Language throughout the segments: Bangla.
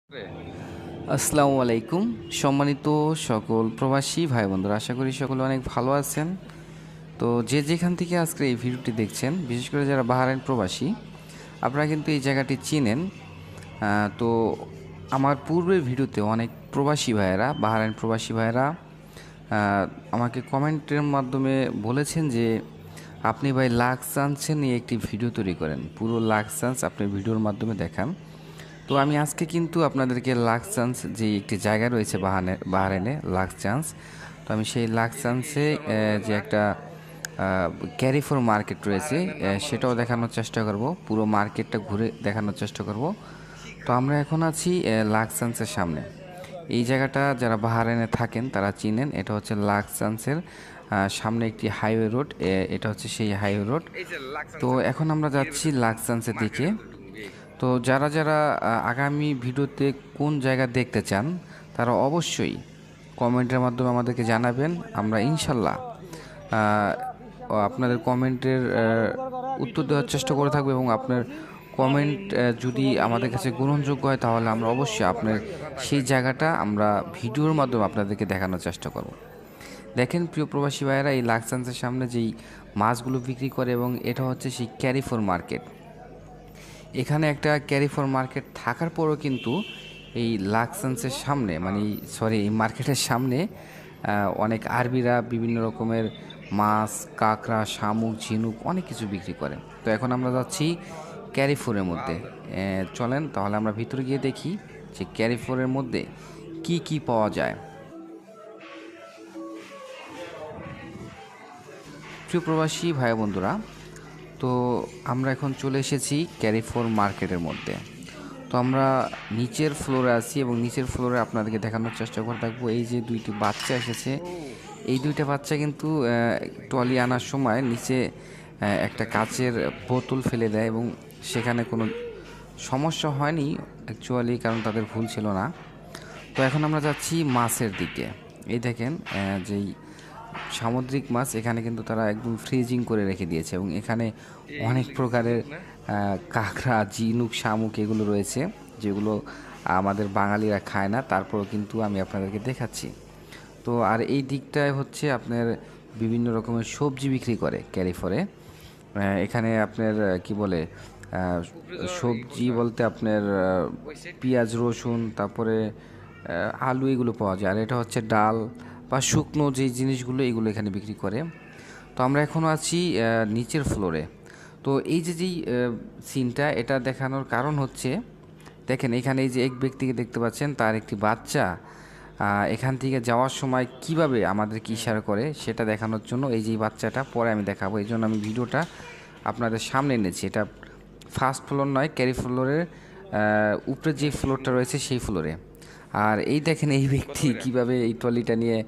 আসসালামু আলাইকুম। সম্মানিত সকল প্রবাসী ভাই বন্ধুরা, আশা করি সকলে অনেক ভালো আছেন। তো যে যেখান থেকে আজকে এই ভিডিওটি দেখছেন, বিশেষ করে যারা বাহরাইন প্রবাসী, আপনারা কিন্তু এই জায়গাটি চিনেন। তো আমার পূর্বের ভিডিওতে অনেক প্রবাসী ভাইয়েরা, বাহরাইন প্রবাসী ভাইয়েরা আমাকে কমেন্টের মাধ্যমে বলেছেন যে আপনি ভাই লাক্সান্সে নিয়ে একটি ভিডিও তৈরি করেন, পুরো লাক্সান্স আপনি ভিডিওর মাধ্যমে দেখান। তো আমি আজকে কিন্তু আপনাদেরকে লাক্সান্স যে একটি জায়গা রয়েছে বাহারেনে লাক্সান্স, তো আমি সেই লাক্সান্সে যে একটা ক্যারিফোর মার্কেট রয়েছে সেটাও দেখানোর চেষ্টা করব, পুরো মার্কেটটা ঘুরে দেখানোর চেষ্টা করব। তো আমরা এখন আছি লাক্সান্সের সামনে। এই জায়গাটা যারা বাহারাইনে থাকেন তারা চিনেন, এটা হচ্ছে লাক্সান্সের সামনে একটি হাইওয়ে রোড, এটা হচ্ছে সেই হাইওয়ে রোড। তো এখন আমরা যাচ্ছি লাক্সান্সের দিকে। তো যারা যারা আগামী ভিডিওতে কোন জায়গা দেখতে চান তারা অবশ্যই কমেন্টের মাধ্যমে আমাদেরকে জানাবেন। আমরা ইনশাল্লাহ আপনাদের কমেন্টের উত্তর দেওয়ার চেষ্টা করে থাকবো, এবং আপনার কমেন্ট যদি আমাদের কাছে গ্রহণযোগ্য হয় তাহলে আমরা অবশ্যই আপনার সেই জায়গাটা আমরা ভিডিওর মাধ্যমে আপনাদেরকে দেখানোর চেষ্টা করব। দেখেন প্রিয় প্রবাসী ভাইয়েরা, এই লাক্সান্সের সামনে যেই মাছগুলো বিক্রি করে, এবং এটা হচ্ছে সেই ক্যারিফোর মার্কেট। এখানে একটা ক্যারিফোর মার্কেট থাকার পরও কিন্তু এই লাক্সান্সের সামনে, মানে সরি, এই মার্কেটের সামনে অনেক আরবিরা বিভিন্ন রকমের মাছ, কাঁকড়া, শামুক, ঝিনুক অনেক কিছু বিক্রি করে। তো এখন আমরা যাচ্ছি ক্যারিফোরের মধ্যে। চলেন তাহলে আমরা ভিতরে গিয়ে দেখি যে ক্যারিফোরের মধ্যে কি কি পাওয়া যায়। প্রিয় প্রবাসী ভাই বন্ধুরা, তো আমরা এখন চলে এসেছি ক্যারিফোর মার্কেটের মধ্যে। তো আমরা নিচের ফ্লোরে আছি, এবং নিচের ফ্লোরে আপনাদেরকে দেখানোর চেষ্টা করে থাকবো। এই যে দুইটি বাচ্চা এসেছে, এই দুইটা বাচ্চা কিন্তু ট্রলি আনার সময় নিচে একটা কাচের বোতল ফেলে দেয়, এবং সেখানে কোনো সমস্যা হয়নি অ্যাকচুয়ালি, কারণ তাদের ভুল ছিল না। তো এখন আমরা যাচ্ছি মাছের দিকে। এই দেখেন যেই সামুদ্রিক মাছ এখানে কিন্তু তারা একদম ফ্রিজিং করে রেখে দিয়েছে, এবং এখানে অনেক প্রকারের কাঁকড়া, ঝিনুক, শামুক এগুলো রয়েছে, যেগুলো আমাদের বাঙালিরা খায় না, তারপরও কিন্তু আমি আপনাদেরকে দেখাচ্ছি। তো আর এই দিকটায় হচ্ছে আপনার বিভিন্ন রকমের সবজি বিক্রি করে ক্যারিফোরে। এখানে আপনার কি বলে সবজি বলতে আপনার পেঁয়াজ, রসুন, তারপরে আলু এগুলো পাওয়া যায়। আর এটা হচ্ছে ডাল বা শুকনো যে জিনিসগুলো এগুলো এখানে বিক্রি করে। তো আমরা এখনও আছি নিচের ফ্লোরে। তো এই যে যেই সিনটা, এটা দেখানোর কারণ হচ্ছে, দেখেন এখানে এই যে এক ব্যক্তিকে দেখতে পাচ্ছেন, তার একটি বাচ্চা এখান থেকে যাওয়ার সময় কিভাবে আমাদেরকে ইশারা করে সেটা দেখানোর জন্য এই যে বাচ্চাটা পরে আমি দেখাবো, এই জন্য আমি ভিডিওটা আপনাদের সামনে এনেছি। এটা ফার্স্ট ফ্লোর নয়, ক্যারি ফ্লোরের উপরে যে ফ্লোরটা রয়েছে সেই ফ্লোরে। আর এই দেখেন এই ব্যক্তি কিভাবে এই ট্রলিটা নিয়ে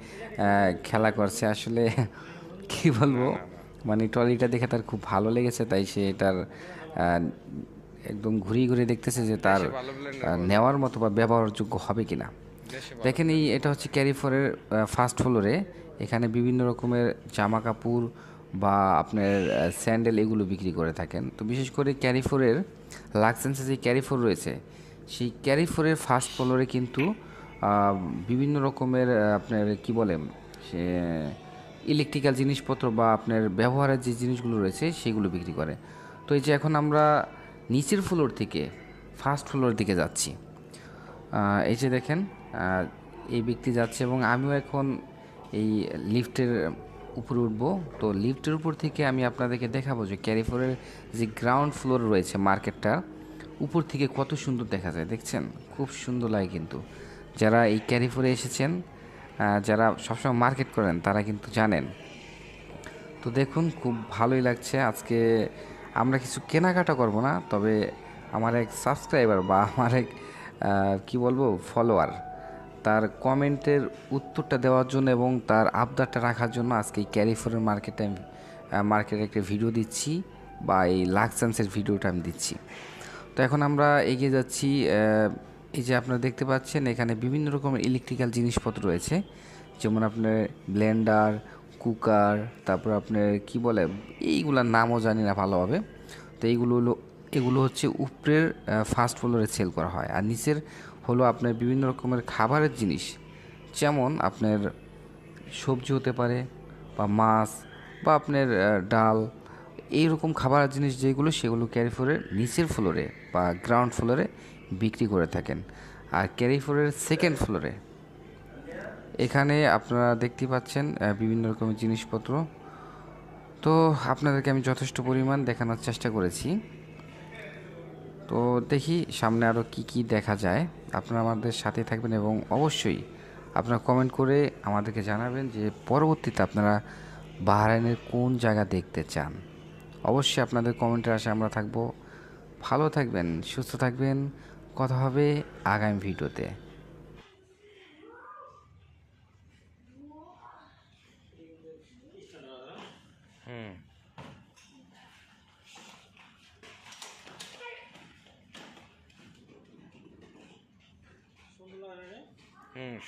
খেলা করছে, আসলে কি বলবো, মানে ট্রলিটা দেখে তার খুব ভালো লেগেছে, তাই সে এটার একদম ঘুরিয়ে ঘুরিয়ে দেখতেছে যে তার নেওয়ার মতো বা ব্যবহারযোগ্য হবে কিনা। দেখেন এটা হচ্ছে ক্যারিফোরের ফার্স্ট ফ্লোরে। এখানে বিভিন্ন রকমের জামা কাপড় বা আপনার স্যান্ডেল এগুলো বিক্রি করে থাকেন। তো বিশেষ করে ক্যারিফোরের লাক্সেন্সে যে ক্যারিফোর রয়েছে, সেই ক্যারিফোরের ফার্স্ট ফ্লোরে কিন্তু বিভিন্ন রকমের আপনার কি বলে সে ইলেকট্রিক্যাল জিনিসপত্র বা আপনার ব্যবহারের যে জিনিসগুলো রয়েছে সেগুলো বিক্রি করে। তো এই যে এখন আমরা নিচের ফ্লোর থেকে ফার্স্ট ফ্লোরের দিকে যাচ্ছি। এই যে দেখেন এই ব্যক্তি যাচ্ছে, এবং আমিও এখন এই লিফটের উপরে উঠবো। তো লিফটের উপর থেকে আমি আপনাদেরকে দেখাবো যে ক্যারিফোরের যে গ্রাউন্ড ফ্লোর রয়েছে মার্কেটটা, উপর থেকে কত সুন্দর দেখা যায়। দেখছেন, খুব সুন্দর লাগে কিন্তু। যারা এই ক্যারিফোরে এসেছেন, যারা সবসময় মার্কেট করেন, তারা কিন্তু জানেন। তো দেখুন, খুব ভালোই লাগছে। আজকে আমরা কিছু কেনাকাটা করব না, তবে আমার এক সাবস্ক্রাইবার বা আমার এক কি বলবো ফলোয়ার, তার কমেন্টের উত্তরটা দেওয়ার জন্য এবং তার আবদারটা রাখার জন্য আজকে এই ক্যারিফোরের মার্কেটে একটা ভিডিও দিচ্ছি, বা এই লাক্সান্সের ভিডিওটা আমি দিচ্ছি। তো এখন আমরা এগিয়ে যাচ্ছি। এই যে আপনারা দেখতে পাচ্ছেন এখানে বিভিন্ন রকমের ইলেকট্রিক্যাল জিনিসপত্র রয়েছে, যেমন আপনার ব্লেন্ডার, কুকার, তারপর আপনার কি বলে এইগুলার নামও জানি না ভালোভাবে। তো এগুলো হচ্ছে উপরের ফার্স্ট ফ্লোরে সেল করা হয়, আর নিচের হলো আপনার বিভিন্ন রকমের খাবারের জিনিস, যেমন আপনার সবজি হতে পারে বা মাছ বা আপনার ডাল, এইরকম খাবারের জিনিস যেগুলো সেগুলো ক্যারি ফোরের নিচের ফ্লোরে বা গ্রাউন্ড ফ্লোরে বিক্রি করে থাকেন। আর ক্যারি ফোরের সেকেন্ড ফ্লোরে এখানে আপনারা দেখতে পাচ্ছেন বিভিন্ন রকমের জিনিসপত্র। তো আপনাদেরকে আমি যথেষ্ট পরিমাণ দেখানোর চেষ্টা করেছি। তো দেখি সামনে আরও কি কি দেখা যায়। আপনারা আমাদের সাথে থাকবেন এবং অবশ্যই আপনারা কমেন্ট করে আমাদেরকে জানাবেন যে পরবর্তীতে আপনারা বাহরাইনের কোন জায়গা দেখতে চান। অবশ্যই আপনাদের কমেন্টের আশায় আমরা থাকবো। ভালো থাকবেন, সুস্থ থাকবেন। কথা হবে আগামী ভিডিওতে।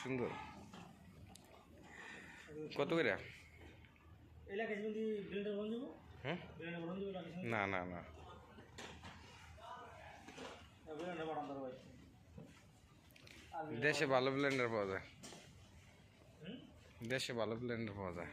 সুন্দর। কত করে? না না না, দেশে ভালো ব্লেন্ডার পাওয়া যায়, দেশে ভালো ব্লেন্ডার পাওয়া যায়।